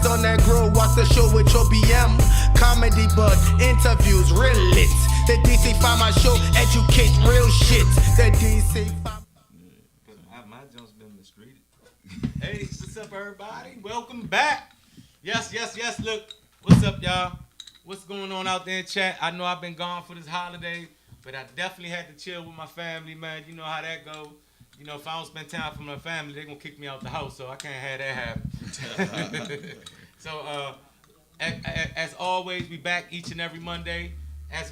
Sit on that grill, watch the show with your BM. Comedy but interviews, real lit. The DC Pharma Show, educate real shit. The DC Pharma. My junk's been mistreated. Hey, what's up, everybody? Welcome back. Yes. Look, what's up, y'all? What's going on out there in chat? I know I've been gone for this holiday, but I definitely had to chill with my family, man. You know how that go. You know, if I don't spend time with my family, they're going to kick me out the house, so I can't have that happen. So, as always, we back each and every Monday as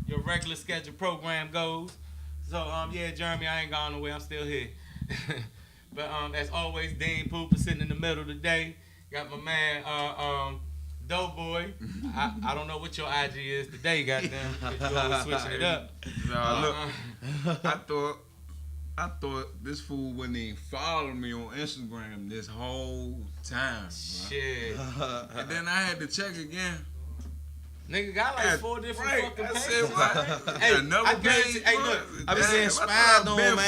your regular scheduled program goes. So, yeah, Jeremy, I ain't gone nowhere. I'm still here. But, as always, Dean Pooper sitting in the middle today. Got my man, Doughboy. I don't know what your IG is today, goddamn. You always switching it up. Nah, look, I thought this fool wouldn't even follow me on Instagram this whole time. Bro. Shit. And then I had to check again. Nigga got like 4 different fucking pages. Said, what? Hey, another I page. hey, look, I be getting spied on, man.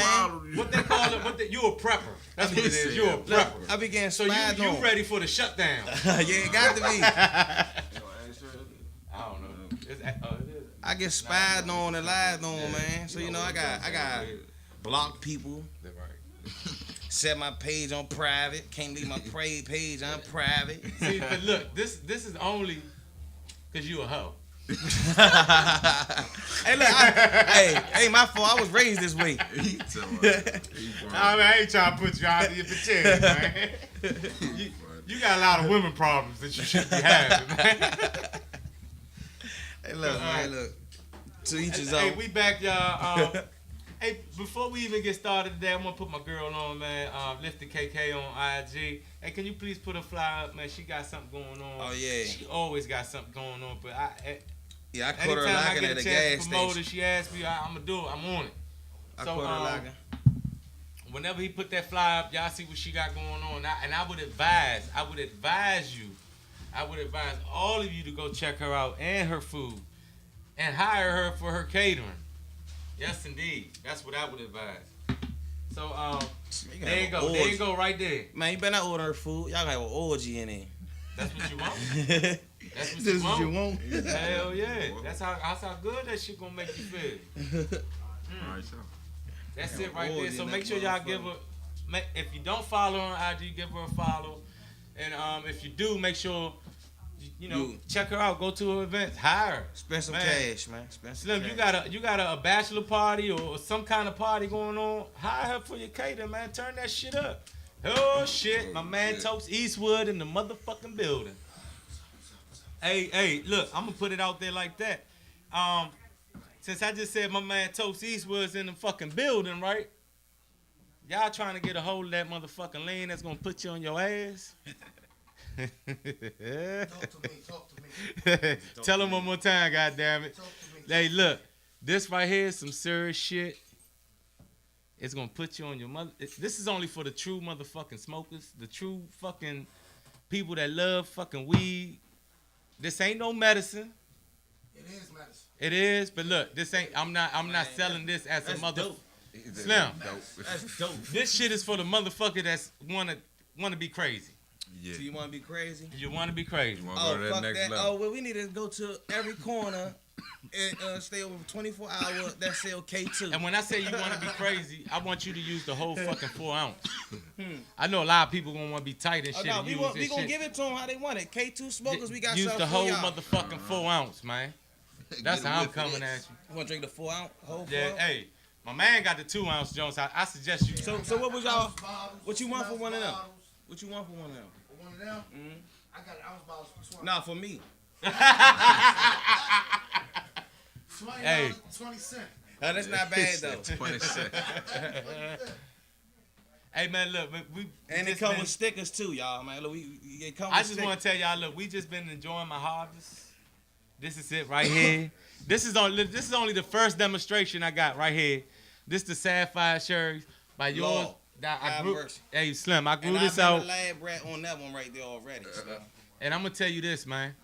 What they call it? You a prepper. That's what it is. You a prepper. I be getting So spied on. you ready for the shutdown? Yeah, it got to be. I don't know. It is. I get spied on and lied on, man. So you know, I got block people. Right. Set my page on private. Can't leave my page on private. See, but look, this is only because you a hoe. Hey, look, hey, my fault. I was raised this way. I ain't trying to put you out of your chest, man. You got a lot of women problems that you shouldn't be having, man. Hey, look, man, look. To each his own. Hey, we back, y'all. Hey, before we even get started today, I'm gonna put my girl on, man. Lift the KK on IG. Hey, can you please put a fly up, man? She got something going on. Oh yeah. She always got something going on, but I caught her locking at a gas station. She asked me, I'm gonna do it. I'm on it. I caught her locking. Whenever he put that fly up, y'all see what she got going on. I would advise all of you to go check her out and her food, and hire her for her catering. Yes, indeed. That's what I would advise. So, there you go. There you go, right there. Man, you better not order her food. Y'all got an orgy in there. That's what you want. That's This what you want. Hell yeah. That's how good that shit gonna make you feel. Alright, so. That's it right there. So make sure y'all give her. If you don't follow her on IG, give her a follow. And if you do, make sure you know check her out. Go to her events. Hire her. Spend some cash, man. Spend some Slim, cash. you got a bachelor party or some kind of party going on. Hire her for your catering, man. Turn that shit up. Oh shit, my man Toast Eastwood in the motherfucking building. Hey, look, I'm gonna put it out there like that. Since I just said my man Toast Eastwood's in the fucking building, right? Y'all trying to get a hold of that motherfucking lean that's gonna put you on your ass? Talk to me. Tell him one more time, goddammit. Hey, look, this right here is some serious shit. It's gonna put you on your mother. This is only for the true motherfucking smokers, the true fucking people that love fucking weed. This ain't no medicine. It is medicine. It is, but look, this ain't. I'm not selling this as a mother. Dope. Slim. That's dope. This shit is for the motherfucker that's wanna be crazy. Yeah. So you want to be crazy? You wanna be crazy. You want to go to that fuck next that. level. Oh, well, we need to go to every corner and stay over 24 hours. That sell K2. And when I say you want to be crazy, I want you to use the whole fucking 4 ounce. I know a lot of people gonna want to be tight and shit. No, and we use this gonna shit. give it to them how they want it. K2 smokers, we got use something the whole for y'all. motherfucking 4 ounce, man. That's how I'm coming at you. You want to drink the 4 ounce? Whole 4 Yeah, ounce? hey, my man got the 2 ounce Jones. I suggest you. So what was y'all? What you want for one of them? What you want for one of them? For one of them? I got an ounce bottles for 20. Nah, for me. 20, Hey. 20 cents. No, that's not bad though. 26. Hey man, look, we And it just come been- with stickers too, y'all. Man, look, it come with I just stickers. want to tell y'all, look, we just been enjoying my harvest. This is it right here. This is only the first demonstration I got right here. This the Sapphire Sherry by yours. Lord, I have grew, mercy. hey Slim, I grew And this I've out. been a lab rat on that one right there already. So. And I'm gonna tell you this, man.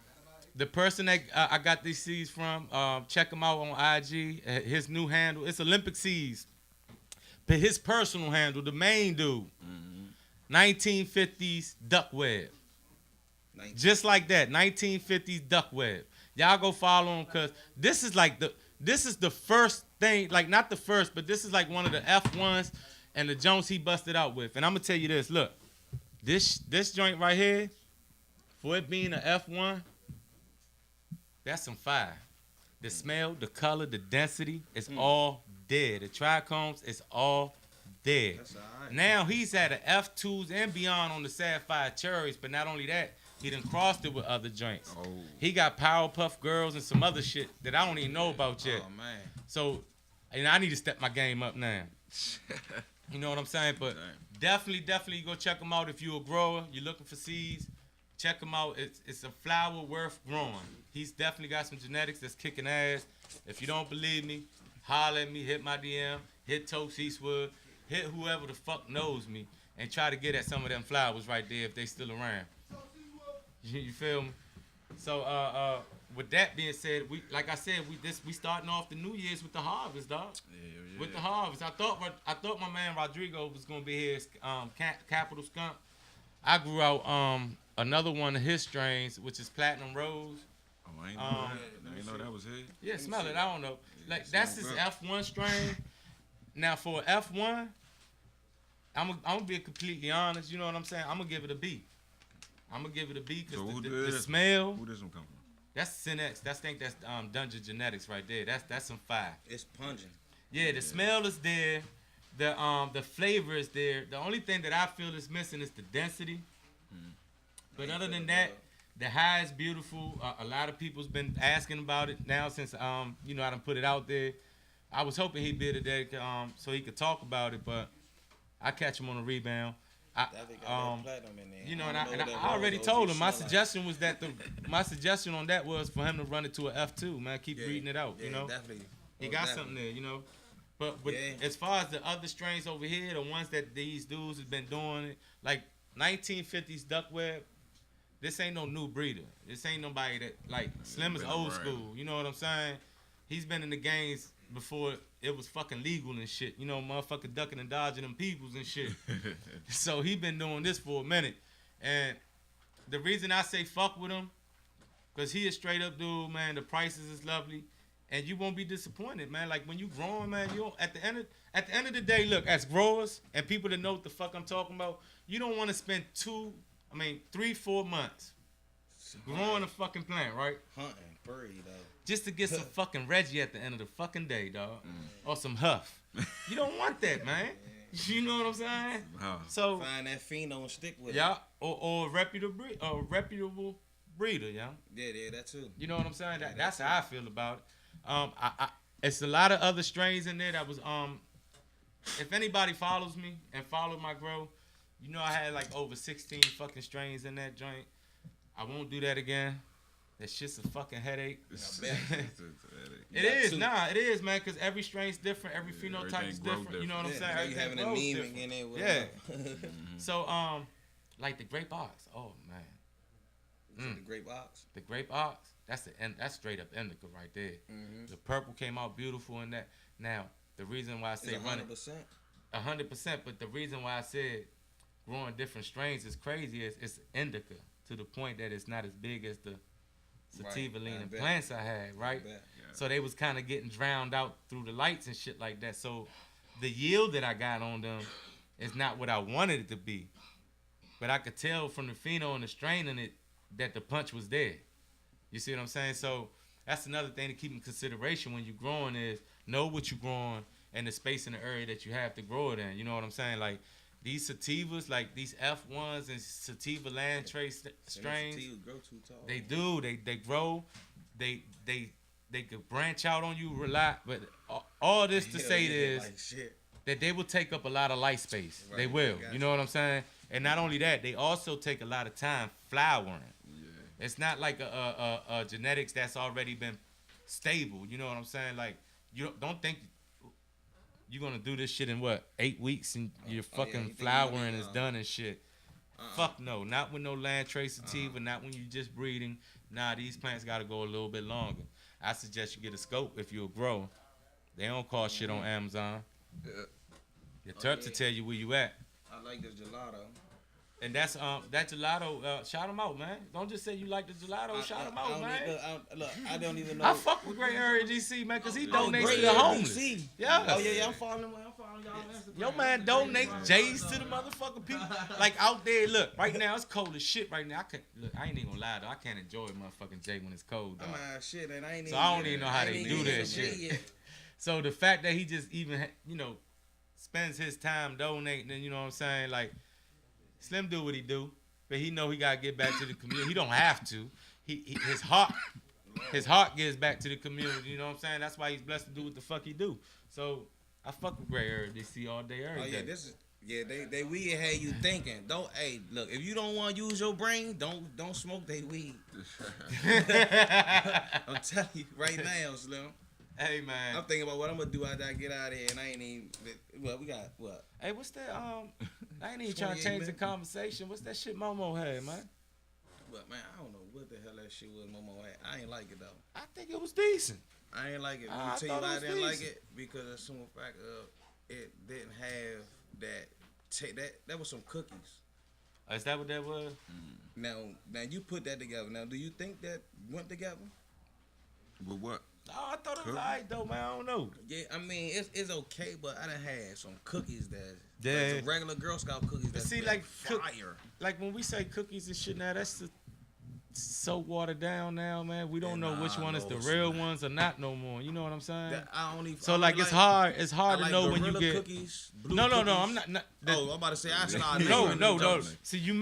The person that I got these seeds from, check him out on IG. His new handle, it's Olympic Seeds. But his personal handle, the main dude, 1950s duck web. Just like that, 1950s duck web. Y'all go follow him because this is the first thing, like not the first, but this is like one of the F1s and the Jones he busted out with. And I'm gonna tell you this, look, this joint right here, for it being an F1, that's some fire. The smell, the color, the density, it's all there. The trichomes, it's all there. That's all right. Now he's at an F2s and beyond on the Sapphire Cherries, but not only that, he done crossed it with other joints. Oh. He got Powerpuff Girls and some other shit that I don't even know about yet. Oh man. So, and I need to step my game up now. You know what I'm saying? But definitely go check him out if you're a grower. You're looking for seeds. Check him out. It's a flower worth growing. He's definitely got some genetics that's kicking ass. If you don't believe me, holler at me, hit my DM, hit Toast Eastwood, hit whoever the fuck knows me, and try to get at some of them flowers right there if they still around. You feel me? So with that being said, we starting off the New Year's with the harvest, dog. Yeah. With the harvest, I thought my man Rodrigo was gonna be here. Capital Skunk. I grew out another one of his strains, which is Platinum Rose. Oh, I ain't know that. I ain't know that was it. Yeah, smell it. I don't know. Like that's his F1 strain. Now for F1, I'm gonna be completely honest. You know what I'm saying? I'm gonna give it a B. I'm gonna give it a B because the smell. Who does them come from? That's Synex. That's Dungeon Genetics right there. That's some fire. It's pungent. Yeah, the smell is there. The flavor is there. The only thing that I feel is missing is the density. But other than that, the high is beautiful. A lot of people's been asking about it now since I done put it out there. I was hoping he'd be today so he could talk about it, but I catch him on a rebound. And I already told him my suggestion was that my suggestion on that was for him to run it to an F2, man. Keep reading it out, you know. Definitely. He got something there, you know. But as far as the other strains over here, the ones that these dudes have been doing it, like 1950s duck web, this ain't no new breeder. This ain't nobody that like Slim is old school. You know what I'm saying? He's been in the games before it was fucking legal and shit. You know, motherfucker ducking and dodging them peoples and shit. So he been doing this for a minute. And the reason I say fuck with him, because he a straight up dude, man. The prices is lovely. And you won't be disappointed, man. Like when you growing, man, you don't, at the end of the day, look, as growers and people that know what the fuck I'm talking about, you don't want to spend 3-4 months growing a fucking plant, right? Hunting, pretty though. Just to get some fucking Reggie at the end of the fucking day, dog. Or some Huff. You don't want that, man. You know what I'm saying? So find that pheno and stick with it. Yeah, or a reputable breeder, yeah. Yeah, that too. You know what I'm saying? That's how I feel about it. It's a lot of other strains in there that was if anybody follows me and follow my grow, you know I had like over 16 fucking strains in that joint. I won't do that again. That shit's a fucking headache. It is, man, because every strain's different, every phenotype is different. You know what I'm saying? So you having anemic in there. Yeah. So like the grape ox. Oh man. The grape ox. The grape ox. That's straight up indica right there. Mm-hmm. The purple came out beautiful in that. Now the reason why I say 100%. 100%, but the reason why I said growing different strains is crazy is it's indica to the point that it's not as big as the sativa leaning plants I had, right? Yeah. So they was kind of getting drowned out through the lights and shit like that. So the yield that I got on them is not what I wanted it to be. But I could tell from the pheno and the strain in it that the punch was there. You see what I'm saying? So that's another thing to keep in consideration when you're growing is know what you're growing and the space in the area that you have to grow it in. You know what I'm saying? Like these sativas, like these F1s and sativa land trace strains, grow too tall. They do. They grow. They could branch out on you a lot. But all this to say is that they will take up a lot of light space. Right, they will. You know what I'm saying? And not only that, they also take a lot of time flowering. Yeah. It's not like a genetics that's already been stable. You know what I'm saying? Like you don't think you're gonna do this shit in 8 weeks and your fucking flowering is done and shit. Fuck no, not with no land trace sativa, not when you just breeding. Nah, these plants gotta go a little bit longer. I suggest you get a scope if you're a grower. They don't cost shit on Amazon. Yeah. Your terps will tell you where you at. I like this gelato. And that's that gelato. Shout him out, man. Don't just say you like the gelato. Shout him out, man. Look, I don't even know. I fuck with Gray Area DC, man, because he Oh, donates Gray to the Area homeless. DC. Yeah. Oh yeah, I'm following y'all on Instagram. Yo, man, donate J's to the motherfucking people. Like out there, look, right now it's cold as shit right now. I ain't even gonna lie though. I can't enjoy motherfucking J when it's cold, though. Shit, and I ain't So I don't even know how they do that shit. So the fact that he just even, spends his time donating, and you know what I'm saying, like, Slim do what he do, but he know he gotta get back to the community. He don't have to. His heart gives back to the community. You know what I'm saying? That's why he's blessed to do what the fuck he do. So I fuck with Gray Area DC all day, every day. This is they weed had you thinking. Look, if you don't want to use your brain, don't smoke they weed. I'm telling you right now, Slim. Hey man, I'm thinking about what I'm gonna do after I get out of here, and I ain't even. Well, we got what? Hey, what's that? I ain't even trying to change the conversation. What's that shit Momo had, man? But man, I don't know what the hell that shit was Momo had. I ain't like it though. I think it was decent. I ain't like it. Let me tell you why I didn't like it, because of some fact of it didn't have that was some cookies. Is that what that was? Now you put that together. Now, do you think that went together? But what? Oh, I thought it was alright though, man. I don't know. Yeah, I mean it's okay, but I done had some cookies that Yeah. some regular Girl Scout cookies. That's see, like fire. Like when we say cookies and shit now, that's so watered down now, man. We don't know which one is the real ones or not no more. You know what I'm saying? So like it's hard to know when you get cookies. No, I'm not. I'm about to say I started. No. See, you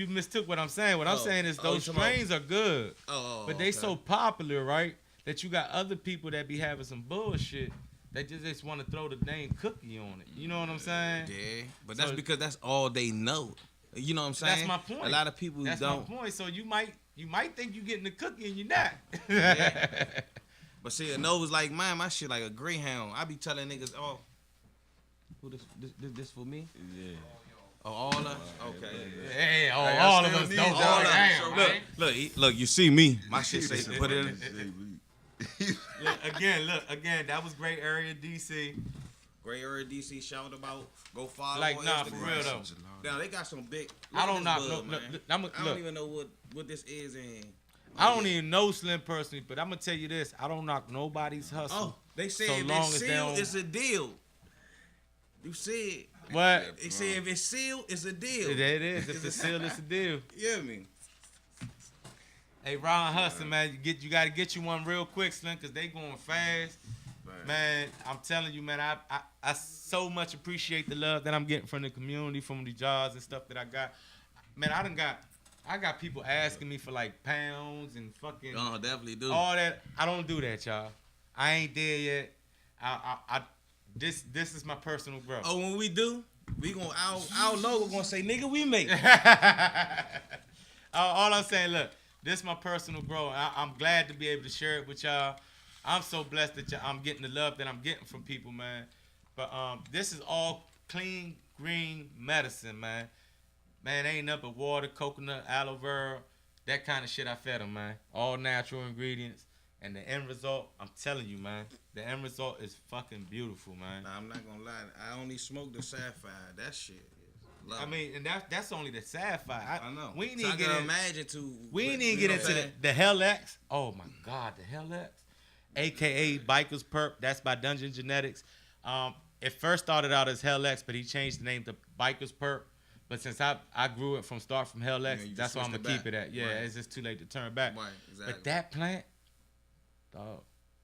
mistook what I'm saying. What I'm saying is those strains are good, but they so popular, right? That you got other people that be having some bullshit. They just want to throw the dang cookie on it. You know what I'm saying? Yeah, but that's because that's all they know. You know what I'm saying? That's my point. A lot of people that's don't. That's my point. So you might think you getting the cookie and you're not. Yeah. But see, a nose like mine, my shit like a greyhound. I be telling niggas, oh, who this for me? Yeah. Oh, all of us? Okay. Hey, all of us don't. Look, you see me. My shit say put it in. Look again. That was Gray Area DC. Gray Area DC, shout about. Go follow. Like, on nah, Instagram. for real though. Now they got some big. I don't know. I don't even know what this is. I don't even know Slim personally, but I'm gonna tell you this: I don't knock nobody's hustle. Oh, they say so if long it's as they sealed, don't- it's a deal. You said. What? They say if it's sealed, it's a deal. It is. If it's sealed, it's a deal. Yeah, me. Hey, Ron Hudson, man, you got to get you one real quick, Slim, because they going fast. Man, I'm telling you, man, I so much appreciate the love that I'm getting from the community, from the jobs and stuff that I got. Man, I got people asking me for like pounds and fucking. Oh, definitely do. All that. I don't do that, y'all. I ain't there yet. This is my personal growth. Oh, when we do, we gonna our logo gonna say, nigga, we make. All I'm saying, look, this is my personal growth. I'm glad to be able to share it with y'all. I'm so blessed that I'm getting the love that I'm getting from people, man. But this is all clean, green medicine, man. Man, ain't nothing but water, coconut, aloe vera, that kind of shit I fed them, man. All natural ingredients. And the end result, I'm telling you, man, the end result is fucking beautiful, man. Nah, I'm not gonna lie. I only smoke the sapphire. That shit is love. I mean, and that's only the sapphire. I know. We ain't so even get into the Hell X. Oh my God, the Hell X, aka Bikers Perp. That's by Dungeon Genetics. It first started out as Hell X, but he changed the name to Bikers Perp. But since I grew it from Hell X, that's why I'm gonna keep it at. Yeah, right. It's just too late to turn back. Right, exactly. But that plant, dog,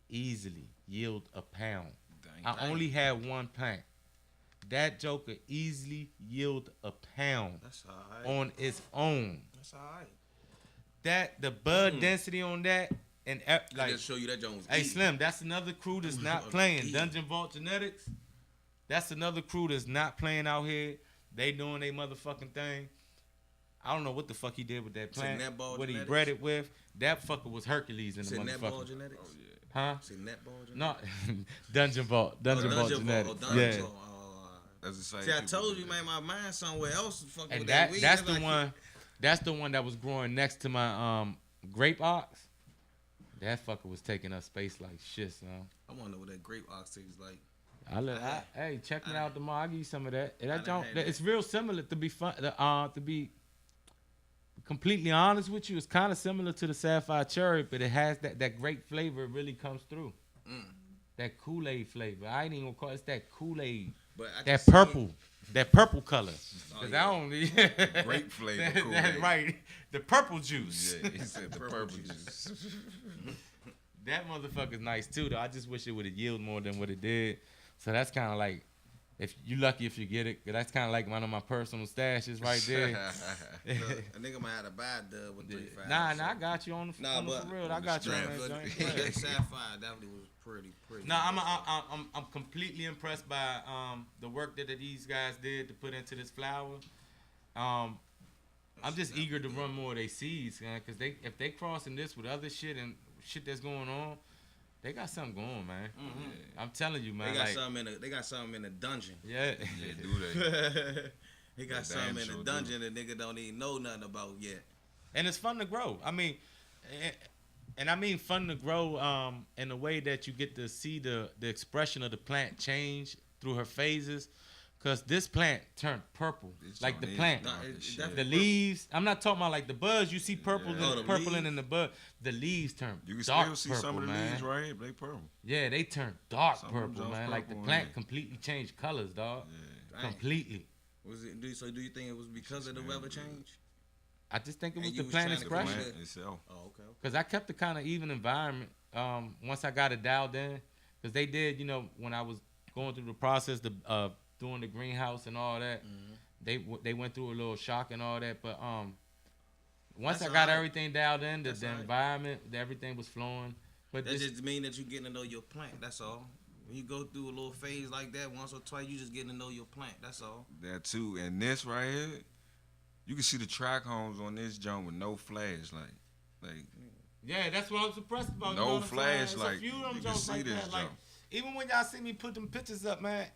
easily yield a pound. I only had one plant. That joker easily yield a pound. That's all right. On its own. That's all right. That the bud density on that and like I just show you that Jones. Hey Slim, that's another crew that's not playing. Dungeon Vault Genetics. That's another crew that's not playing out here. They doing their motherfucking thing. I don't know what the fuck he did with that plant. What he bred it with. That fucker was Hercules in the motherfucker. Genetics? Oh, yeah. Huh? Say netball genetics? No, Dungeon Vault. Dungeon Vault Genetics. Yeah. That's the same. See, I told you, man, my mind somewhere else. Fucking And with that weed. that's the one. That's the one that was growing next to my grape ox. That fucker was taking up space like shit, son. I want to know what that grape ox tastes like. Hey, check me out tomorrow. I'll give you some of that. That done junk, had that. it's real similar to be fun. To be completely honest with you, it's kind of similar to the Sapphire Cherry, but it has that great flavor. It really comes through. That Kool-Aid flavor. I ain't even gonna call it. It's that Kool-Aid. But I That can purple. That purple color. Cause yeah. I don't need Grape flavor That's Kool-Aid. right. The purple juice. Yeah, he said the purple juice. That motherfucker's nice too, though. I just wish it would have yielded more than what it did. So that's kind of like, if you lucky if you get it, 'cause that's kind of like one of my personal stashes right there. Look, a nigga might have to buy a dub with 3.5. Nah, I got you on the, Nah, on the but for real. I got you on But that joint. that Sapphire definitely was pretty. No, I'm completely impressed by the work that these guys did to put into this flower. I'm just eager to run more of their seeds, man, because if they crossing this with other shit and shit that's going on, they got something going, man. Mm-hmm. I'm telling you, man. They got like, something in they got something in the dungeon. yeah. Yeah, do they? He got Yeah, something damn in the sure dungeon that nigga don't even know nothing about yet. And it's fun to grow. I mean, and I mean fun to grow in a way that you get to see the expression of the plant change through her phases. Because this plant turned purple. This Like the joint is plant. dark Nah, as it shit. definitely- The leaves. I'm not talking about like the buds. You see purple, Yeah. Oh, the the purple leaves? in the bud. The leaves turn You can dark still see purple, some of the man. leaves right here, but they purple. Yeah, they turn dark Some of them purple, just man. Like the purple plant in. completely changed colors, dog. Yeah. Dang. Completely. Was it? Do you think it was because of the weather change? I just think it And was you the was plant trying to The Fresh. expression. plant itself. Oh, okay. Because I kept a kind of even environment once I got it dialed in. Because they did, you know, when I was going through the process of doing the greenhouse and all that, they went through a little shock and all that. But once That's I got all right. everything dialed in, the That's all right. environment, everything was flowing. But That this, just mean that you getting to know your plant. That's all. When you go through a little phase like that once or twice, you just getting to know your plant. That's all. That too. And this right here, you can see the track homes on this joint with no flashlight. Like, yeah, that's what I was impressed about. No you know what I'm saying? It's flashlight. a few of them You can jokes see like this that. Like, junk. even when y'all see me put them pictures up, man,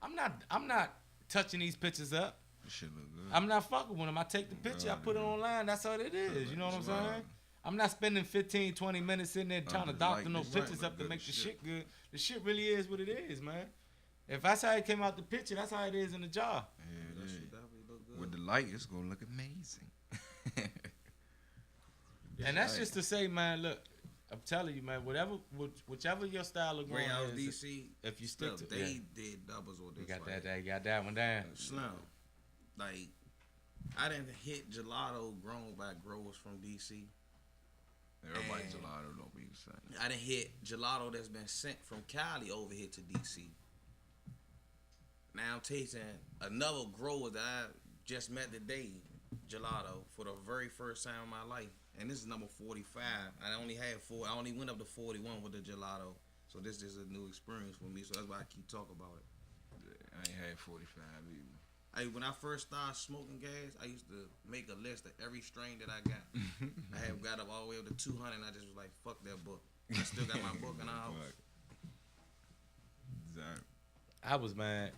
I'm not touching these pictures up. this shit look good. I'm not fucking with them. I take the picture, I put it online. That's all it is. You know what I'm saying? I'm not spending 15, 20 minutes sitting there trying to just doctor like no this pictures joint up to look make good the as shit good. The shit really is what it is, man. If that's how it came out the picture, that's how it is in the jar. Yeah, That yeah. shit definitely look good. With the light, it's gonna look amazing. And that's just to say, man, look, I'm telling you, man, whichever your style of growing Greenhouse is, DC. if you stick to they yeah, did doubles on this. you got right? that, you got that one down. Slim. Like, I didn't hit gelato grown by growers from DC. Everybody And- gelato don't be the same. I didn't hit gelato that's been sent from Cali over here to DC. Now I'm tasting another grower that I just met today, gelato, for the very first time in my life. And this is number 45. I only had 4. I only went up to 41 with the gelato. So this is a new experience for me. So that's why I keep talking about it. I ain't had 45 either. When I first started smoking gas, I used to make a list of every strain that I got. I had got up all the way up to 200, and I just was like, fuck that book. I still got my book in the house. Exactly. I was mad.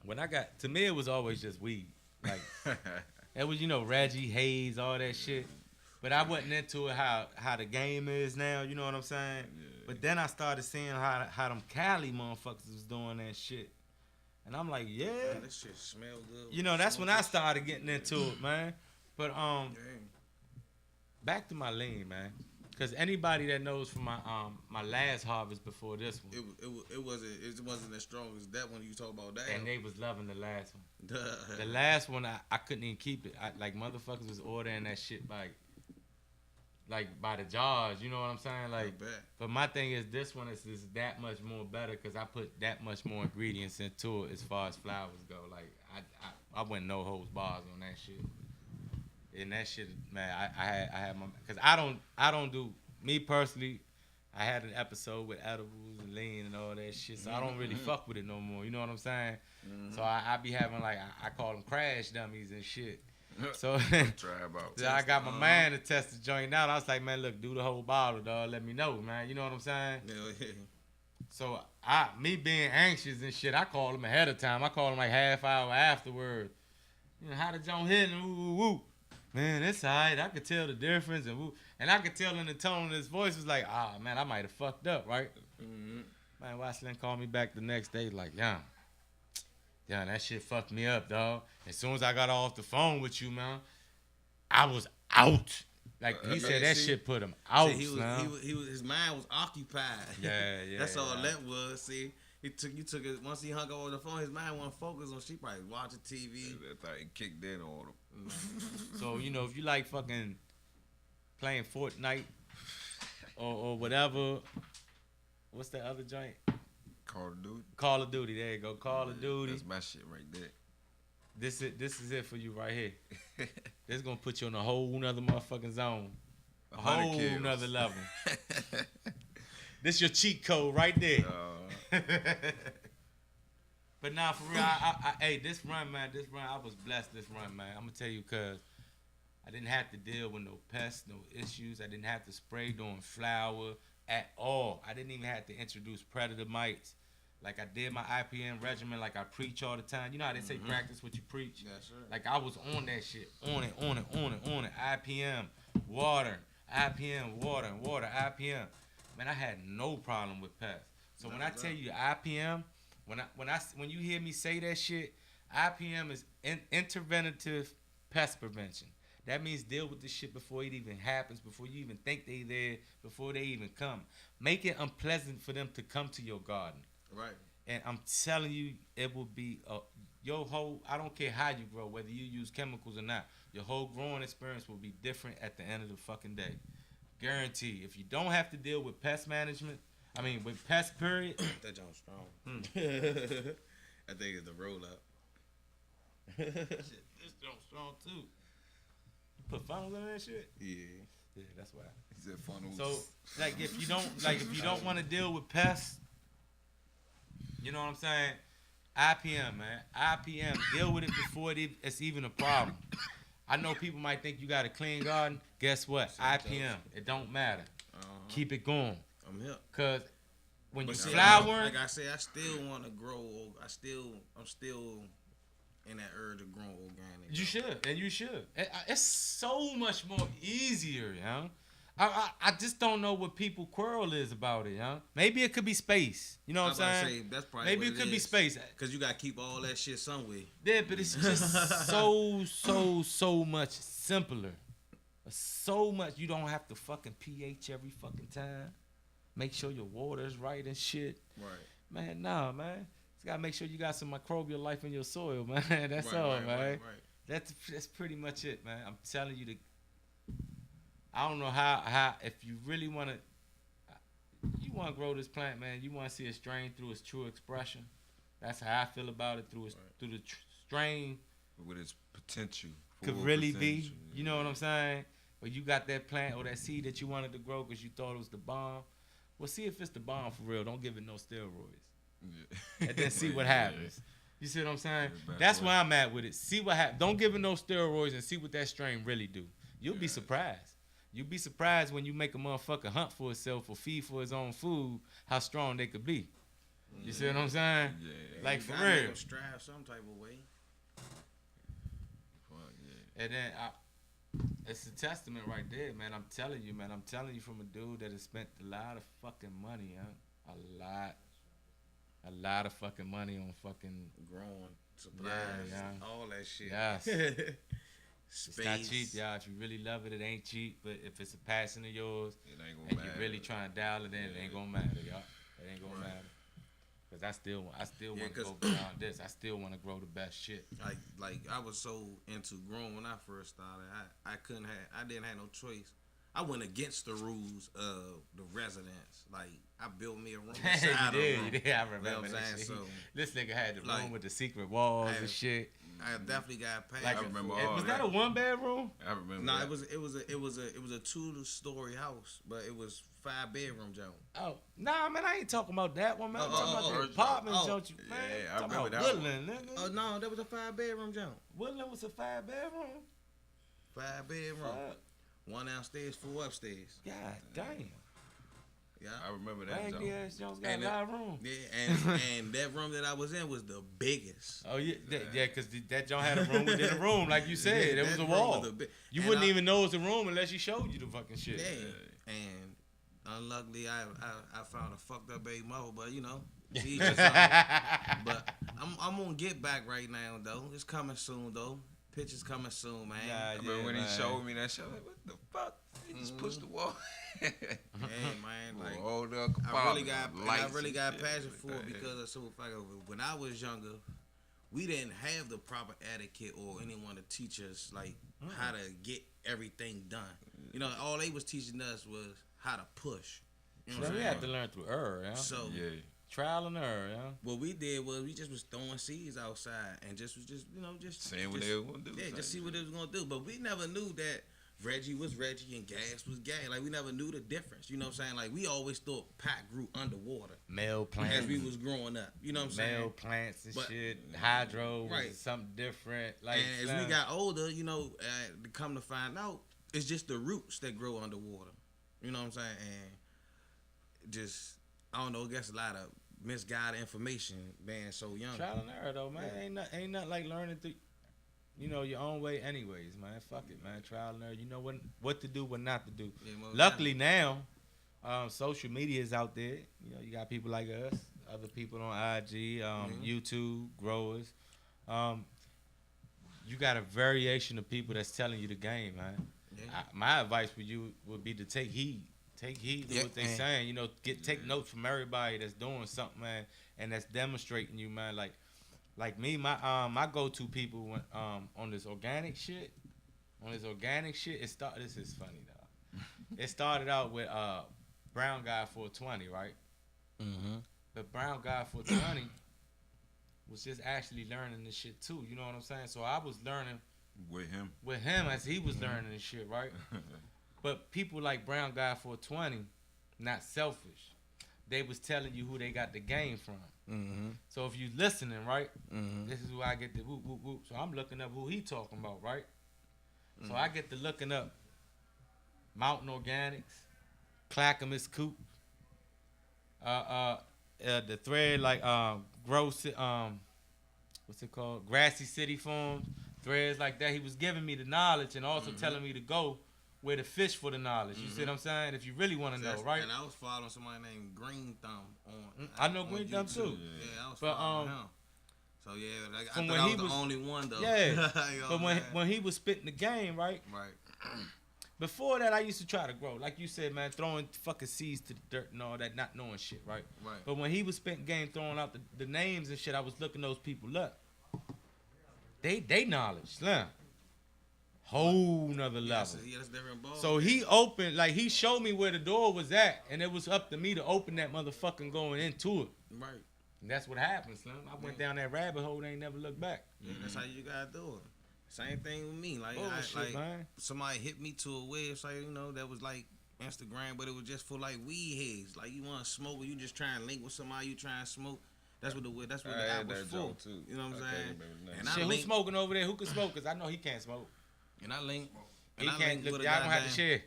When I got, to me, it was always just weed. Like, it was, you know, Reggie, Hayes, all that shit. But I wasn't into it how the game is now, you know what I'm saying? Yeah. But then I started seeing how them Cali motherfuckers was doing that shit. And I'm like, yeah. Man, this shit smell good. You know, that's when I started getting into it, man. But back to my lean, man. Cause anybody that knows from my last harvest before this one, It wasn't as strong as that one you talk about that. and they was loving the last one. Duh. The last one I couldn't even keep it. Like motherfuckers was ordering that shit by the jars. You know what I'm saying? Like, bet. but my thing is this one is that much more better because I put that much more ingredients into it as far as flowers go. Like I went no holds bars on that shit. And that shit, man, I had my, because I don't do, me personally, I had an episode with edibles and lean and all that shit, so I don't really fuck with it no more, you know what I'm saying? So I be having like, I call them crash dummies and shit. So Try about. so I got my man to test the joint out. I was like, man, look, do the whole bottle, dog, let me know, man, you know what I'm saying? Yeah. So me being anxious and shit, I call him ahead of time. I call him like half hour afterward. You know, how the joint hit and woo, woo, woo. Man, it's alright. I could tell the difference, and I could tell in the tone of his voice was like, man, I might have fucked up, right? Man, why Slim called me back the next day like, yeah, that shit fucked me up, dog. As soon as I got off the phone with you, man, I was out. Like he said, that shit put him out. He was his mind was occupied. Yeah. That's all that was. See, you took it once he hung over the phone. His mind wasn't focused on. She probably watching TV. That thing kicked in on him. So if you like fucking playing Fortnite or whatever, what's that other joint? Call of Duty. Call of Duty. There you go. Call of Duty. That's my shit right there. This is it for you right here. This is gonna put you on a whole nother motherfucking zone. A whole kills. nother level. This your cheat code right there. But nah, for real, hey, this run, I was blessed this run, man. I'm gonna tell you, cause I didn't have to deal with no pests, no issues. I didn't have to spray during flower at all. I didn't even have to introduce predator mites. Like I did my IPM regimen, like I preach all the time. You know how they say practice what you preach? Yes, sir. Like I was on that shit, on it. IPM, water, IPM, water, IPM. Man, I had no problem with pests. So when I tell you IPM, when you hear me say that shit, IPM is interventive pest prevention. That means deal with this shit before it even happens, before you even think they there, before they even come. Make it unpleasant for them to come to your garden. Right. And I'm telling you, it will be your whole, I don't care how you grow, whether you use chemicals or not, your whole growing experience will be different at the end of the fucking day. Guarantee. If you don't have to deal with pest management, with pest period. That joint's strong. I think it's the roll up. Shit, this joint's strong too. You put funnels in that shit? Yeah. Yeah, that's why. He said funnels. So, if you don't want to deal with pests, you know what I'm saying? IPM, man. IPM. Deal with it before it's even a problem. I know people might think you got a clean garden. Guess what? IPM. It don't matter. Keep it going. I'm here. Cause when you see, flowering, like I said, I still want to grow. I'm still in that urge to grow organic. you should, and you should. It's so much more easier, you know. I just don't know what people quarrel is about it, huh? Maybe it could be space. You know what I'm saying? That's probably maybe it could be space. Cause you gotta keep all that shit somewhere. Yeah, but it's just so much simpler. So much. You don't have to fucking pH every fucking time. Make sure your water's right and shit. Right. Man, nah, man. You gotta make sure you got some microbial life in your soil, man. That's all, man. Right. That's pretty much it, man. I'm telling you, I don't know how if you really want to grow this plant, man. You want to see it strain through its true expression. That's how I feel about it through the strain. With its potential. Could really be. You know what I'm saying? But you got that plant or that seed that you wanted to grow because you thought it was the bomb. Well, see if it's the bomb for real. Don't give it no steroids. Yeah. And then see what happens. You see what I'm saying? That's where I'm at with it. See what happens. Don't give it no steroids and see what that strain really do. You'll be surprised. You'll be surprised when you make a motherfucker hunt for itself or feed for his own food, how strong they could be. You see what I'm saying? Yeah. Like, You for gotta real. make them strive some type of way. Fuck, yeah. And then it's a testament right there, man. I'm telling you from a dude that has spent a lot of fucking money, huh? A lot of fucking money on fucking Growing supplies, all that shit. Yes. Space. It's not cheap, y'all. If you really love it, it ain't cheap. But if it's a passion of yours It ain't gonna and matter. you're really trying to dial it in, it ain't gonna matter, y'all. It ain't gonna matter. Cause I still want to go beyond this. I still want to grow the best shit. Like I was so into growing when I first started. I didn't have no choice. I went against the rules of the residence. Like I built me a room inside you a room. did. I remember You know what I'm that saying? shit. So This nigga had the room like, with the secret walls and shit. I definitely got paid. Like I remember was all that that. a 1-bedroom? I remember. No, that. it was a 2-story house, but it was 5-bedroom joint. Oh, nah, man, I ain't talking about that one, man. I'm talking about the oh, apartment, oh. don't you, man? Yeah, I I'm talking remember about that Woodland, nigga. Oh no, that was a 5-bedroom joint. Woodland was a 5-bedroom? 5-bedroom. Fuck. 1 downstairs, 4 upstairs. God damn. Yeah. I remember that. Raggedy ass Jones got And a lot of room. Yeah, and that room that I was in was the biggest. Oh, yeah, because that Jones had a room within a room, like you said. It was That a room wall. was You wouldn't even know it was a room unless you showed you the fucking shit. Yeah. And Unluckily, I found a fucked up baby mother, but you know, to each his own. But I'm gonna get back right now though. It's coming soon though. Pictures coming soon, man. I remember when he showed me that shit, like, what the fuck? He just pushed the wall. Hey man, like I I really got passion for it because of so when I was younger, we didn't have the proper etiquette or anyone to teach us like how to get everything done. You know, all they was teaching us was how to push. You know what I'm We saying? had to learn through error, yeah. So Trial and error, yeah. what we did was we just was throwing seeds outside and just saying what they were gonna do. Yeah, just see what they was gonna do. But we never knew that Reggie was Reggie and gas was gas. Like we never knew the difference. You know what I'm saying? Like we always thought Pac grew underwater. Male plants. As we was growing up. You know what I'm saying? Male plants and shit. Hydro was something different. Like and as we got older, you know, to come to find out, it's just the roots that grow underwater. You know what I'm saying? And just I don't know, I guess a lot of misguided information being so young. Trial and error though, man. Ain't nothing like learning through, you know, your own way anyways, man. Fuck it, man. Trial and error. You know what to do, what not to do. Yeah, Luckily now, social media is out there. You know, you got people like us, other people on IG, YouTube, growers. You got a variation of people that's telling you the game, man. Yeah. My advice for you would be to take heed. Take heed to what they saying. You know, take notes from everybody that's doing something, man, and that's demonstrating you, man. Like me, my go-to people when on this organic shit. This is funny though. It started out with Brown Guy 420, right? Mm-hmm. But Brown Guy 420 was just actually learning this shit too. You know what I'm saying? So I was learning with him as he was learning this shit, right? But people like Brown Guy 420, not selfish. They was telling you who they got the game from. Mm-hmm. So if you listening, right, this is who I get the whoop, whoop, whoop. So I'm looking up who he talking about, right? So I get to looking up Mountain Organics, Clackamas Coop, the thread like Gross, what's it called? Grassy City Farms, threads like that. He was giving me the knowledge and also telling me to go where to fish for the knowledge. You see what I'm saying? If you really want to know, right? And I was following somebody named Green Thumb on. I know Green Thumb too. Yeah, I was following him. So yeah, like, I thought when I he was was the only one though. Yeah, you know but when he was spitting the game, right? Right. Before that, I used to try to grow, like you said, man, throwing fucking seeds to the dirt and all that, not knowing shit, right? Right. But when he was spitting game, throwing out the names and shit, I was looking those people up. They knowledge, nah. Whole nother level. Yeah, that's different ball. So he opened, like he showed me where the door was at, and it was up to me to open that motherfucking going into it. Right. And that's what happened, son. I went down that rabbit hole and ain't never looked back. Yeah, that's how you gotta do it. Same thing with me. Like, man. Somebody hit me to a website, you know, that was like Instagram, but it was just for like weed heads. Like you want to smoke, or you just try and link with somebody you try and smoke. That's what the app was for. Too. You know what I'm saying? And shit, who's smoking over there? Who can smoke? Cause I know he can't smoke. And I link. He can't. Look, y'all gonna have to share.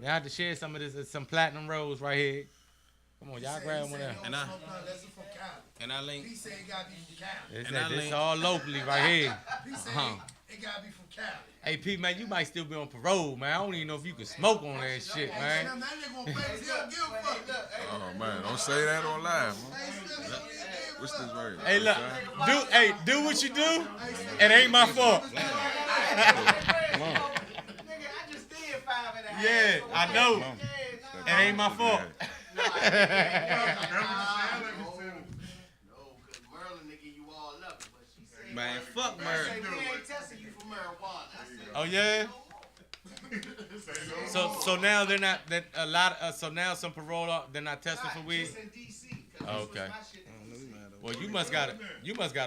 Y'all have to share some of this, some platinum rolls right here. Come on, y'all grab one of them. And I link. He said it gotta be from Cali. It's all locally right here. He said it gotta be from Cali. Hey, Pete, man, you might still be on parole, man. I don't even know if you can smoke on that shit, man. Oh man, don't say that on live, man. What's this right here? Hey, look, do what you do. It ain't my fault. Yeah, I know. It ain't my fault. Man, fuck Merle. Oh yeah. So now they're not that a lot. So now some parole they're not testing for weed. Oh, okay. Well, you must got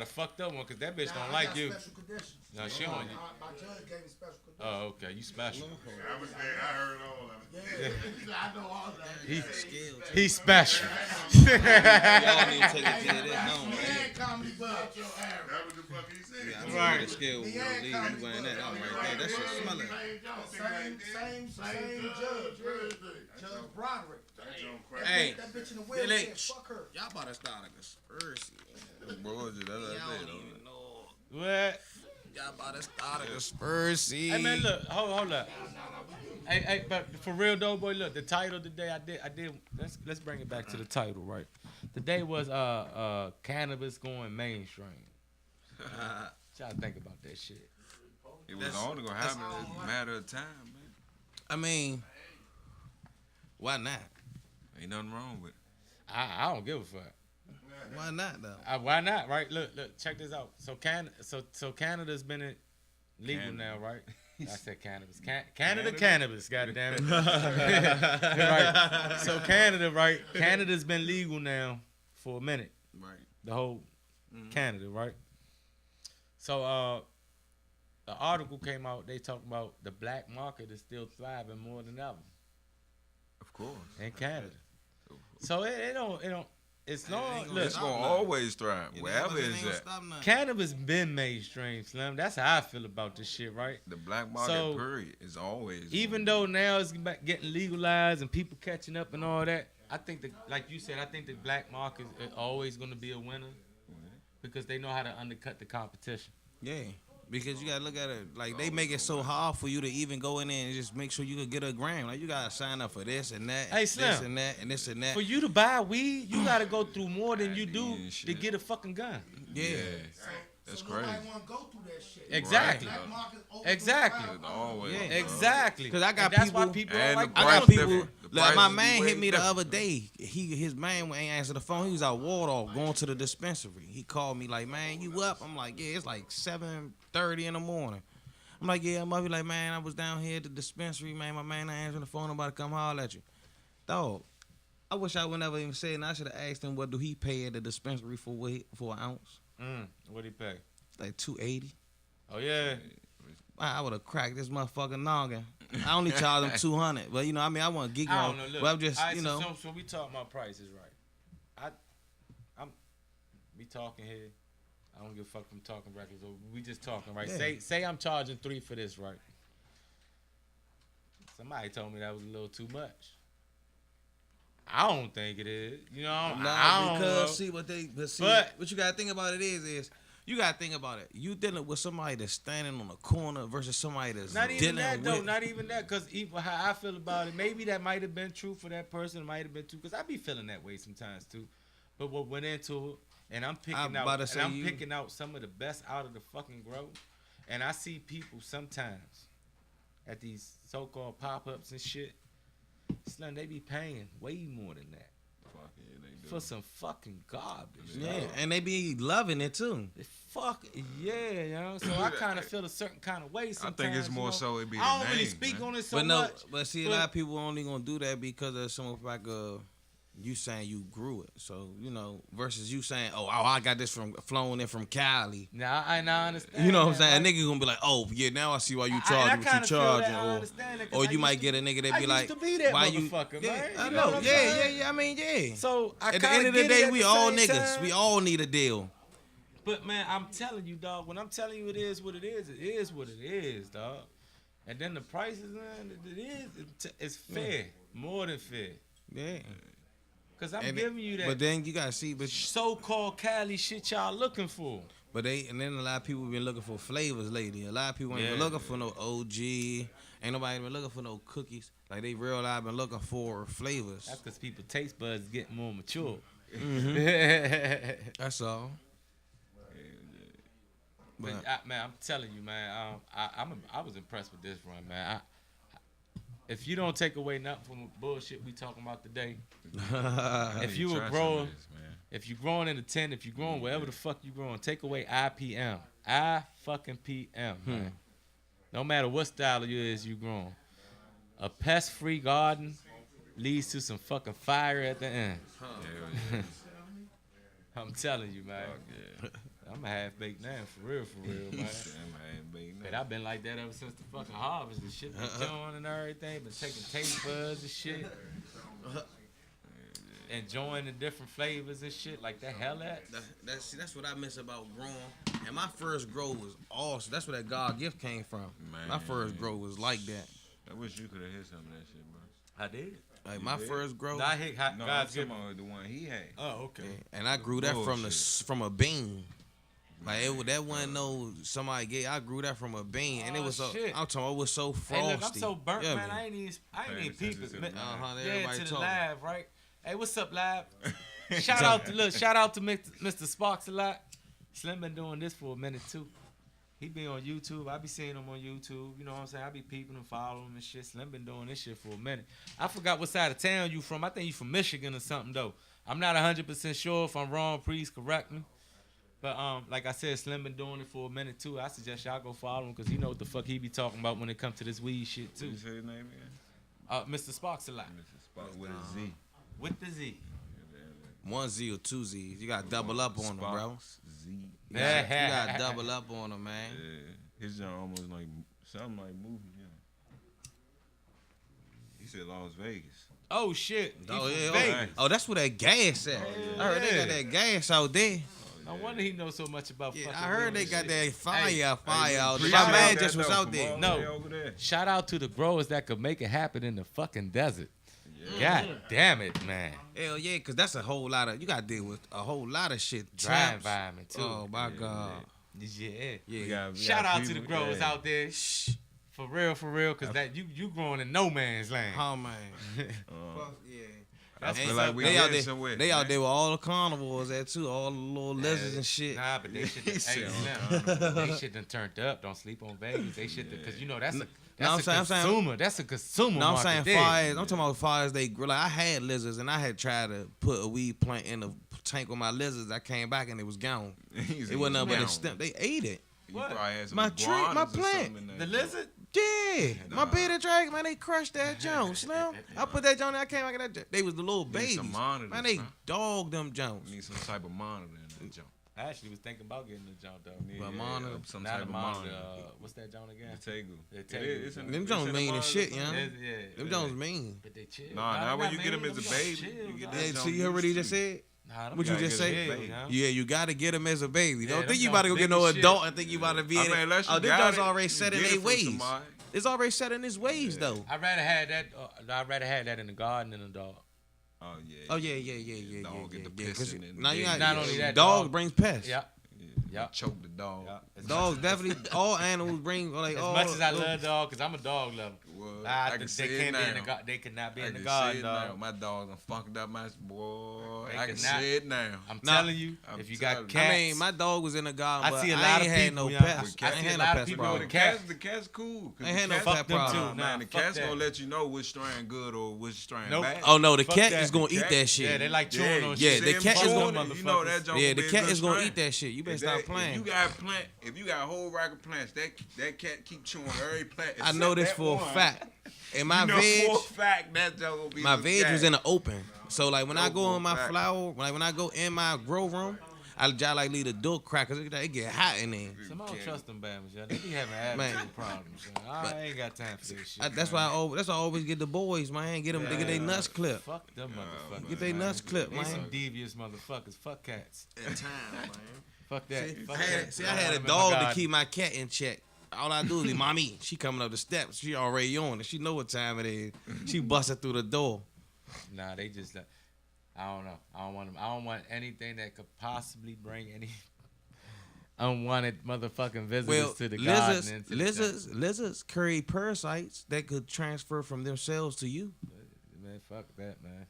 a fucked up one because that bitch don't like you. No, she don't. My judge gave me special conditions. Oh, okay. You special. I was there. I heard all of it. Yeah, I know all that. He's special. Y'all need to take it to this home, man. Comedy about your area. That was the fuck he said. Yeah, I know the skill will leave you wearing that out right there. That shit smell it. Same judge. Judge Broderick. Hey, that bitch in the wheelchair, fuck her. Y'all about to start a conspiracy. What was it? That's what I Y'all said. don't even know. What? Y'all about to start a conspiracy. Hey man, look, hold up. Hey, but for real though, boy, look, the title today, I did. Let's bring it back to the title, right? Today was cannabis going mainstream. What y'all think about that shit? It was only gonna happen in a matter of time, man. I mean, why not? Ain't nothing wrong with it. I don't give a fuck. Why not though? Why not? Right? Look, check this out. So Canada's been legal now, right? I said cannabis. Canada cannabis. God damn it. Right. So Canada, right? Canada's been legal now for a minute. Right. The whole Canada, right? So the article came out. They talking about the black market is still thriving more than ever Of course. in Canada. So it don't. It's long. Look, It's gonna always thrive. Wherever it's at. cannabis been mainstream, Slim. That's how I feel about this shit, right? The black market, So, period, is always. Even though now it's getting legalized and people catching up and all that, I think like you said, I think the black market is always going to be a winner because they know how to undercut the competition. Yeah. Because you gotta look at it like they make it so hard for you to even go in there and just make sure you can get a gram. Like you gotta sign up for this and that, Hey, Slim, this and that, and this and that. For you to buy weed, you got to go through more than you do and to shit. get a fucking gun. Yeah. That's so crazy. Nobody want to go through that shit. Exactly. Black market's always Exactly. gonna thrive. Always. Yeah. Exactly. Because I got And that's people- why people don't And like the I price got people. different. The Like my prices man be hit me the way other day. His man ain't answer the phone. He was out Waldorf going to the dispensary. He called me like, "Man, you up?" I'm like, "Yeah, it's like 7:30 in the morning." I'm like, "Yeah, I'm up." He like, "Man, I was down here at the dispensary, man. My man not answering the phone. I'm about to come holler at you." Dog, I wish I would never even say it. And I should have asked him what do he pay at the dispensary for an ounce? What'd he pay? Like $2.80. Oh, yeah. I would have cracked this motherfucking noggin. I only charge him $200, but you know, I mean, I want to geek I on. don't know. Look, But I'm just, all right, you so- know. So we talking about prices, right? We talking here. I don't give a fuck if I'm talking reckless. We just talking, right? Yeah. Say I'm charging $3 for this, right? Somebody told me that was a little too much. I don't think it is. You know, I don't know. Because see what you gotta think about it is you gotta think about it. You dealing with somebody that's standing on the corner versus somebody that's Not even dealing that, with. though. Not even that. Because even how I feel about it, maybe that might have been true for that person. It might have been true. Because I be feeling that way sometimes, too. But what went into it, and I'm picking picking out some of the best out of the fucking grow. And I see people sometimes at these so-called pop-ups and shit. Slim, they be paying way more than that. Fuck yeah, they do. For some fucking garbage. Yeah, dog. and they be loving it too. Fuck yeah, you know. So I kind of feel a certain kind of way I sometimes. think it's more you know? so it be the I don't really name, speak man. on it so But no, much. but see, a lot of people only gonna do that because of some like you saying you grew it. So you know, versus you saying, oh, I got this from flown in from Cali. Nah, I understand. You know what I'm that, saying? right? A nigga gonna be like, oh yeah, now I see why you I charging what you kinda feel that. charging, I understand that, 'cause or I you might used to- get a nigga that I be used like, to be that why you? motherfucker, Yeah, man. I You know know. what I'm Yeah. saying? I mean, yeah. So I At the end of the get it day, at we the all same niggas. time. We all need a deal. But man, I'm telling you, dog. When I'm telling you, it is what it is. It is what it is, dog. And then the prices, man, it's fair, more than fair. Yeah. Cause I'm And giving you that But then you gotta see, so-called Cali shit y'all looking for. and then a lot of people been looking for flavors lately. A lot of people ain't been Yeah. looking for no OG. Ain't nobody been looking for no cookies. Like they real life been looking for flavors. That's because people taste buds getting more mature. That's all. But man, I'm telling you, man, I was impressed with this run, man. If you don't take away nothing from the bullshit we talking about today, if you were growing, if you're growing in the 10, if you're growing wherever the fuck you growing, take away IPM, fucking PM, man. No matter what style it is you growing, a pest-free garden leads to some fucking fire at the end. I'm telling you, man. I'm a half-baked now, for real, man. But I've been like that ever since the fucking harvest and shit. Been doing and everything, been taking taste buds and shit. Enjoying the different flavors and shit, like the hell that. That's what I miss about growing. And my first grow was awesome. That's where that God gift came from. Man. My first grow was like that. I wish you could have hit some of that shit, bro. I did. Like my first grow. I hit hot No, God's I'm gift. talking about the one he had. Oh, okay. And I grew that Bullshit. from a bean. Like that wasn't no somebody gay. I grew that from a bean, and it was so. Shit. I'm talking about it was so frosty. Hey, look, I'm so burnt, Yeah, man. I ain't even peep it. Man. Yeah, everybody to the talking. live, right? Hey, what's up, live? Shout out to Mr. Sparks a lot. Slim been doing this for a minute too. He be on YouTube. I be seeing him on YouTube. You know what I'm saying? I be peeping and following him and shit. Slim been doing this shit for a minute. I forgot what side of town you from. I think you from Michigan or something though. I'm not 100% sure. If I'm wrong, please correct me. But like I said, Slim been doing it for a minute too. I suggest y'all go follow him because he know what the fuck he be talking about when it comes to this weed shit too. You say his name again? Mr. Sparks a lot. Mr. Sparks with a Z. With the Z. 1 Z or 2 Z's. You gotta double up on them, bro. Sparks, Z. You gotta double up on them, man. Yeah, his joint almost like something like movie. Yeah. He said Las Vegas. Oh shit. Oh He yeah. from Vegas. Oh, that's where that gas at. I heard they got that gas out there. No wonder he knows so much about Yeah, fucking I heard weed they got shit. that fire out there. appreciate My man that just was out there. No. Shout out to the growers that could make it happen in the fucking desert. God damn it, man. Hell yeah, because that's a whole lot of, you got to deal with a whole lot of shit. Dry Temps. environment, too. Oh, my God. Yeah. Yeah. Shout out to the growers out there. Shh. For real, because that you growing in no man's land. Oh, man. Fuck yeah. I feel what's like up, we They out getting there, somewhere. they out there with all the carnivores at too, all the little lizards and shit. Nah, but they shit done, He said, they shit done turned up. Don't sleep on Vegas. They shit because you know that's a I'm saying- consumer. That's a consumer. No, I'm market saying there. fires. I'm talking about fires. They grow. Like I had lizards, and I had tried to put a weed plant in a tank with my lizards. I came back and it was gone. It wasn't nothing but a stem. They ate it. You What? probably had some My tree, my iguanas or plant. something in The there. lizard. Yeah, my bearded dragon, man, they crushed that Jones. Slim. I put that Jones. I came back at that. They was the little Need babies. some monitors, Man, they huh? dogged them Jones. Need some type of monitor in that joint. I actually was thinking about getting the junk though. But monitor, some Not type a of monitor. monitor. What's that joint again? The Tegu. The It Tegu. is, it's in- Them it's Jones in the mean as monitor shit, somewhere. young. Yeah. Them Jones mean. But they chill. Nah, now when you get them as a Them baby, chill, you get dog. that Yeah, joint see, you heard what he just used to. said? Nah, them What you joints just is say? big, huh? Yeah, you gotta get him as a baby. Yeah, Don't them think you joints about to go big get no as shit. adult and think you about to be I in mean, it. unless you Oh, them got joints it, already you set in get it their from ways. somebody. It's already set in his ways, though. I'd rather have that. I'd rather have that in the garden than a dog. Oh yeah. Oh, yeah. Dog get the Yeah, 'cause pissing and now you got, Not only that, dog dog- brings pests. Yeah. Yeah. Choke the dog. Dogs definitely, all animals bring, like, As all. much as I love dogs, because I'm a dog lover. Well, I I can they see can't it be in the now. garden. They could not be I in the can garden, see it now. dog. My dog done fucked up my boy. They I can could not- see it now. I'm Nah, telling you, I'm if you telling got you. cats, I mean, my dog was in the garden, I but see a I lot ain't of had people, no young. pest. I I see ain't a had lot no of pest people Well, with problem. the cat's cool. 'Cause Ain't the had no cat's- pet Fuck them problem. too. Man, the fuck cat's that. gonna let you know which strain good or which strain Nope. bad. Oh no, the Fuck cat that. is gonna The eat cat- that shit. yeah, they like chewing on yeah, shit. the cat is chewing gonna- it, you know that joint Yeah, gonna the be a cat good is gonna strain. eat that shit. You better If stop that- playing. If you got a plant, if you got a whole rack of plants, that cat keep chewing every plant. I know except this that for one. a fact. And my You know veg, for a fact that joint gonna be my the veg cat. was in the open. So like when I Know go for in a my fact. flower, when I go in my grow room, I just like leave the door crack because it get hot in there. Some I don't trust them Bama's, y'all. They be having Man. attitude problems. Y'all. I ain't got time for this shit. That's why I always get the boys, man. Get them, they get their nuts clipped. Fuck them motherfuckers. Get their nuts clipped, They man. some devious motherfuckers. Fuck cats. At time, man. Fuck that. Fuck I had, that. see, I had a Let 'em in my dog to garden. keep my cat in check. All I do is be, mommy, she coming up the steps. She already on it. She know what time it is. She busted through the door. Nah, they just. I don't know. I don't want them. I don't want anything that could possibly bring any unwanted motherfucking visitors Well, to the garden. lizards, and to the lizards carry parasites that could transfer from themselves to you. Man, fuck that, man.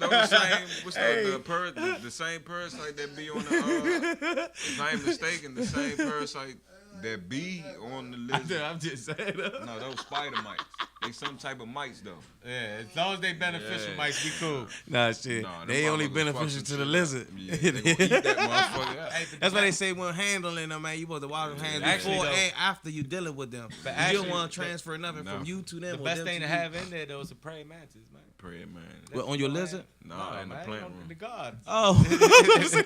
But those same, what's the same parasite that be on the, if I ain't mistaken, the same parasite that be on the lizard. I'm just saying. No, those spider mites. They some type of mites though. Yeah, as long as they beneficial, Yeah. might be cool. Nah, shit. Nah, them They only motherfuckers beneficial fuck to some the shit lizard. up. Yeah, they gonna eat that motherfucker up. Hey, but That's why they say when handling them, man, you supposed to wash them hands Actually, before though- and after you dealing with them. But You actually, don't want to transfer nothing No. from you to them. The or best them thing to you. have in there though is a praying mantis, man. Pray, man. What, on your lizard? Nah, in the man, plant on room. the garden. Oh, you're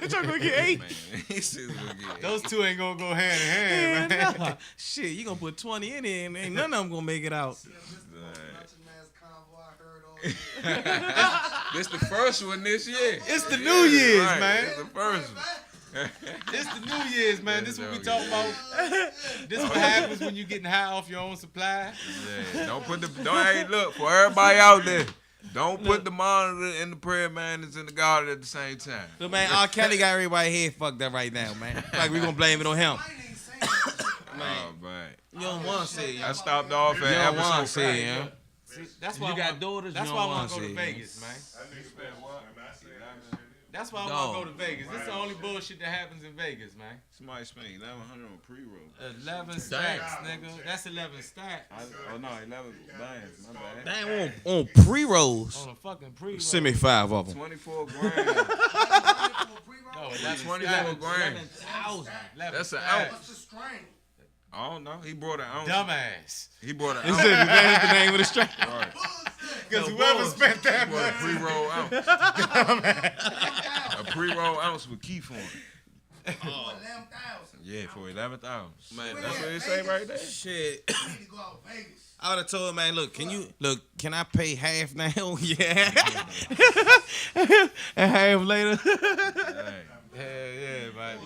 gonna get ate. Man, he said we'll get Those two ain't gonna go hand in hand, man. Nah. Shit, you gonna put 20 in there and ain't none of them gonna make it out. This the first one this year. It's the New Year's, Right, man. It's the first one. This the New Year's, man. This what we talk about. This what happens when you getting high off your own supply. Yeah, hey, look, for everybody out there, don't put the monitor and the prayer mantis in the garden at the same time. Look, man, R. Kelly got everybody head fucked up right now, man. Like we gonna blame it on him. Oh, man. You don't want to say it. I stopped off You at don't want to episode say it, yeah. See, that's why You I got want, daughters, That's you why I don't want wanna to go to see it. Vegas, man. That's why I Dog. want to go to Vegas. This is the only bullshit that happens in Vegas, man. Somebody spent 1,100 on pre-roll. 11 stacks, nigga. That's 11 stacks. Oh, no, 11 bands. My bad. Damn, on pre-rolls. On a fucking pre-roll. Send me 5 of them. 24 grand. No, 11 24 stacks. grand. 11,000. That's an stacks. ounce. I don't know. He brought an ounce. Dumbass. He brought an Is ounce. that the name of the strap? Right. Because whoever spent that He brought a money. pre-roll ounce. A pre-roll ounce with Keith on it. Yeah, for 11,000. Man, That's what it say right there. Shit. I would have told him, man, can I pay half now? Yeah. And half later. Hey. Hell yeah, man.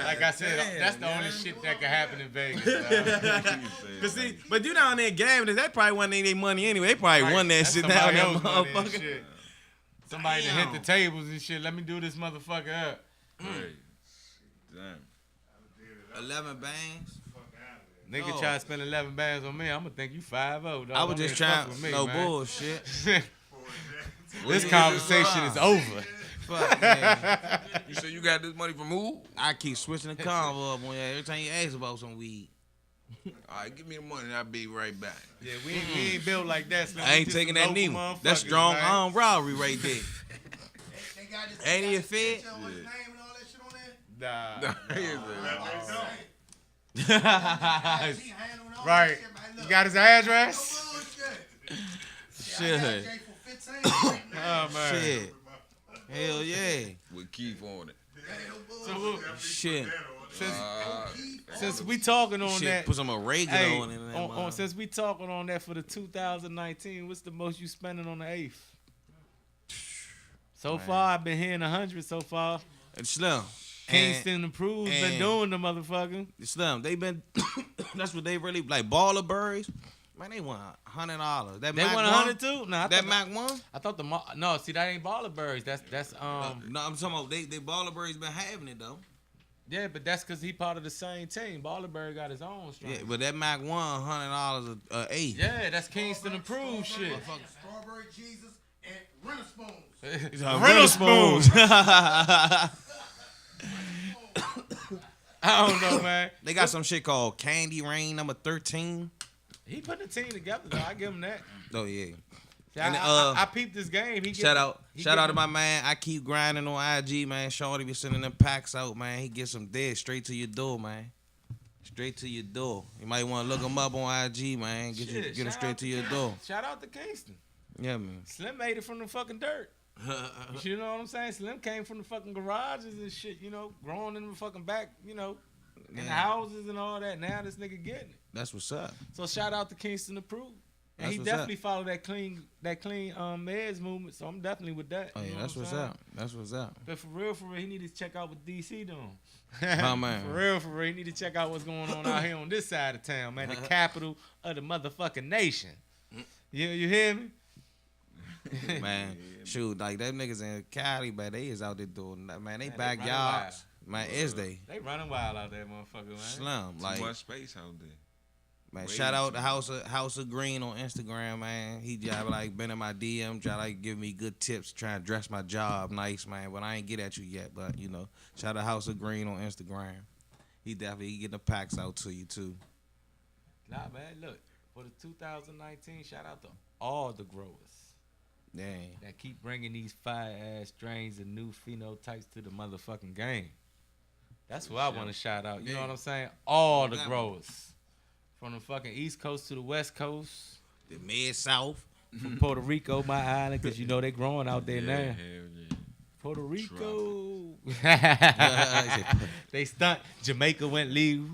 Like I said, damn, that's the only shit that can happen in Vegas. dog. But see, but you down there gambling, that probably wasn't their money anyway. They probably won that That's shit somebody down there, else money and motherfucker. shit. Somebody that hit the tables and shit. Let me do this motherfucker up. Hey. Damn. 11 bands. Nigga No. try to spend 11 bands on me. I'm gonna think you 5-0. Dog. I was Don't just even fuck trying, with me, no man. bullshit. This conversation is over. Fuck, man. You say you got this money from who? I keep switching the convo up on you every time you ask about some weed. All right, give me the money and I'll be right back. Yeah, we ain't built like that. Slim. I We ain't just taking some that local neither. That's motherfuckers, strong man. arm robbery right there. Ain't he a fed? Nah. Yeah. Right. You got his address? Shit. Oh, man. Shit. Hell yeah. With Keith on it. So, look, Shit. since we talking on Shit. that, Put some oregano hey, on it. in that mother. since we talking on that for the 2019, what's the most you spending on the 8th? So far, I've been hearing 100 so far. Slim. Kingston Approved been and- doing the motherfucker. Slim. They been. That's what they really like. Baller Berries. Man, they want $100. That They Mac want 100 too? Nah, That Mac 1? I thought no, see that ain't Baller Berries. That's No, I'm talking about they Baller Berries been having it though. yeah, but that's because he part of the same team. Baller Berry got his own strain. Yeah, but that Mac 1 $100 a eighth. Yeah, that's Kingston Approved shit. Strawberry Jesus and Renner Spoons. Rental spoons. I don't know, man. They got some shit called Candy Rain number 13. He put the team together, though. I give him that. Oh yeah. See, And, I peeped this game. Shout out to my man. I keep grinding on IG, man. Shorty be sending them packs out, man. He gets them dead straight to your door, man. Straight to your door. You might want to look him up on IG, man. Get him straight to your door. Shout out to Kingston. Yeah, man. Slim made it from the fucking dirt. You know what I'm saying? Slim came from the fucking garages and shit, you know, growing in the fucking back, you know, in the Yeah. houses and all that. Now this nigga getting it. That's what's up. So shout out to Kingston Approved. And That's he what's definitely followed that clean meds movement. So I'm definitely with that. Oh You yeah, know that's what what's I'm saying? up. That's what's up. But for real, he need to check out what DC doing. My man. For real, he need to check out what's going on out here on this side of town, man. The capital of the motherfucking nation. You hear me? Man, shoot, like them niggas in Cali, man, they is out there doing that, man. They Man, they backyards, man, is they? They running wild out there, motherfucker, man. Slim, like, Too much space out there. man. way Shout out too to House of Green on Instagram, man. He just like been in my DM, try like give me good tips, trying to dress my job nice, man. But I ain't get at you yet, but you know, shout out House of Green on Instagram. He definitely getting the packs out to you too. Nah, man, look, for the 2019, shout out to all the growers Dang. that keep bringing these fire-ass strains and new phenotypes to the motherfucking game. That's what I want to shout out. You know what I'm saying? All the growers. From the fucking East Coast to the West Coast. The Mid South. From Puerto Rico, my island, because you know they growing out there now. Hell yeah. Puerto Rico. They stunt. Jamaica went legal.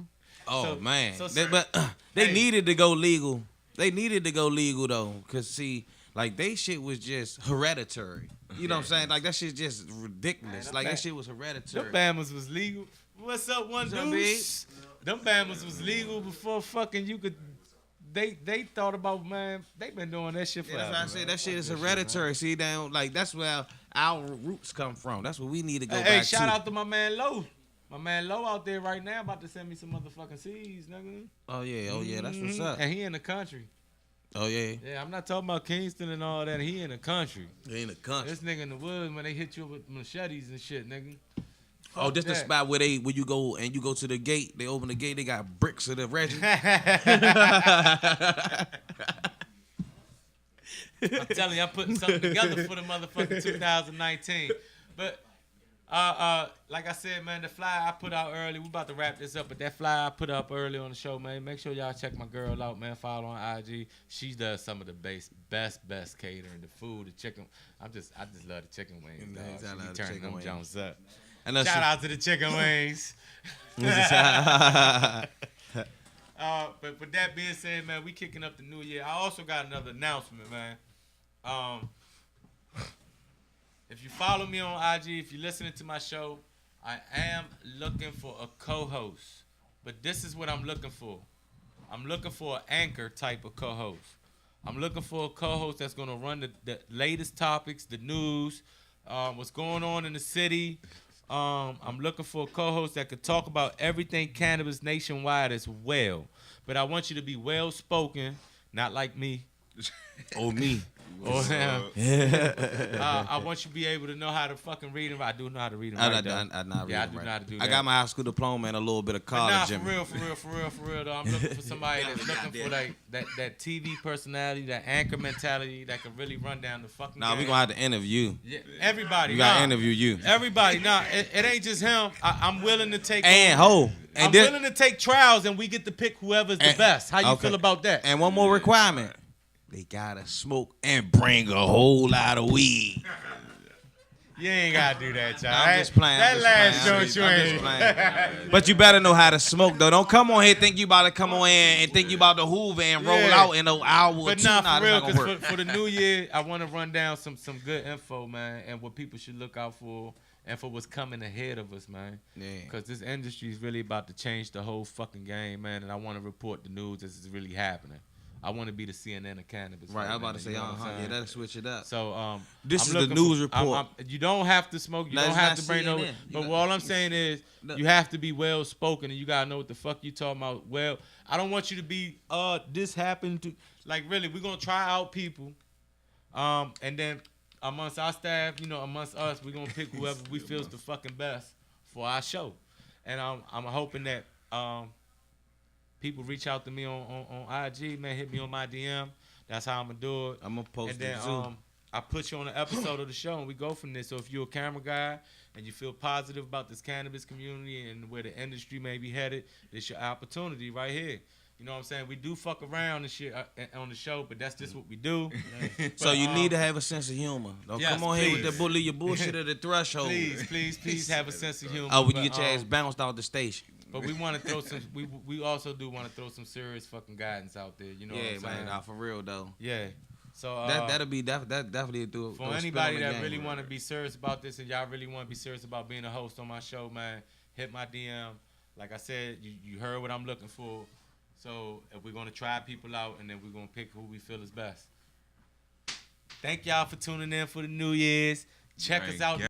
Oh So- man, so- they Hey. needed to go legal. They needed to go legal though, cause see, Like they shit was just hereditary. You know what I'm saying? Like that shit just ridiculous. Man, like that shit was hereditary. Them Bamas was legal. What's up, one dude? Them Bamas was legal before fucking you could. They thought about, man. They been doing that shit forever. That's why I said that shit is hereditary. See, down like that's where our roots come from. That's what we need to go back to. Hey, shout out to my man Low. My man Low out there right now about to send me some motherfucking seeds, nigga. Oh yeah, that's what's up. And he in the country. Oh yeah. Yeah, I'm not talking about Kingston and all that. He in the country. He in the country. This nigga in the woods, when they hit you with machetes and shit, nigga. Oh, this the spot where you go to the gate. They open the gate. They got bricks of the regiment. I'm telling you, I'm putting something together for the motherfucking 2019. But like I said, man, the flyer I put out early. We about to wrap this up, but that flyer I put up early on the show, man. Make sure y'all check my girl out, man. Follow on IG. She does some of the best catering, the food, the chicken. I just love the chicken wings. Dog. She be turning them Jones up. Shout out to the chicken wings. But with that being said, man, we kicking up the new year. I also got another announcement, man. If you follow me on IG, if you're listening to my show, I am looking for a co-host. But this is what I'm looking for. I'm looking for an anchor type of co-host. I'm looking for a co-host that's going to run the latest topics, the news, what's going on in the city. I'm looking for a co-host that could talk about everything cannabis nationwide as well. But I want you to be well-spoken, not like me. Or me. Or him. I want you to be able to know how to fucking read and write. I do know how to read and write. I do know how to do that. I got my high school diploma and a little bit of college. For real, though. I'm looking for somebody that's looking for like that TV personality, that anchor mentality that can really run down the fucking game. We gonna have to interview. Yeah, everybody. We gotta interview you. Everybody. It ain't just him. I'm willing to take. I'm willing to take trials, and we get to pick whoever's the best. How you feel about that? And one more requirement. They gotta smoke and bring a whole lot of weed. You ain't gotta do that, y'all. I'm just playing. That last joint you ain't. But you better know how to smoke, though. Don't come on here think you about to come on here and think you about to hoover and roll out in an hour or two. But for real, because for the new year, I want to run down some good info, man, and what people should look out for and for what's coming ahead of us, man. Yeah. Because this industry is really about to change the whole fucking game, man, and I want to report the news as it's really happening. I want to be the CNN of cannabis. Right, I was about to say, yeah, that'll switch it up. So, this is the news report. You don't have to smoke. You don't have to bring no. But all I'm saying is, you have to be well spoken, and you gotta know what the fuck you talking about. Well, I don't want you to be, this happened to, like, really. We're gonna try out people, and then amongst our staff, amongst us, we're gonna pick whoever we feel's the fucking best for our show, and I'm hoping that people reach out to me on IG, man. Hit me on my DM. That's how I'm gonna do it. I'm gonna post it. And then I put you on an episode of the show, and we go from there. So if you're a camera guy and you feel positive about this cannabis community and where the industry may be headed, it's your opportunity right here. You know what I'm saying? We do fuck around and shit on the show, but that's just what we do. So you need to have a sense of humor. Don't come on here with your bullshit at the threshold. Please have a sense of humor. Oh, when you get your ass bounced out the station. But we want to throw some. We also do want to throw some serious fucking guidance out there. You know what I'm saying? Man, for real though. Yeah. So that'll be definitely do for anybody that really want to be serious about this and y'all really want to be serious about being a host on my show, man. Hit my DM. Like I said, you heard what I'm looking for. So if we're gonna try people out and then we're gonna pick who we feel is best. Thank y'all for tuning in for the New Year's. Check us out.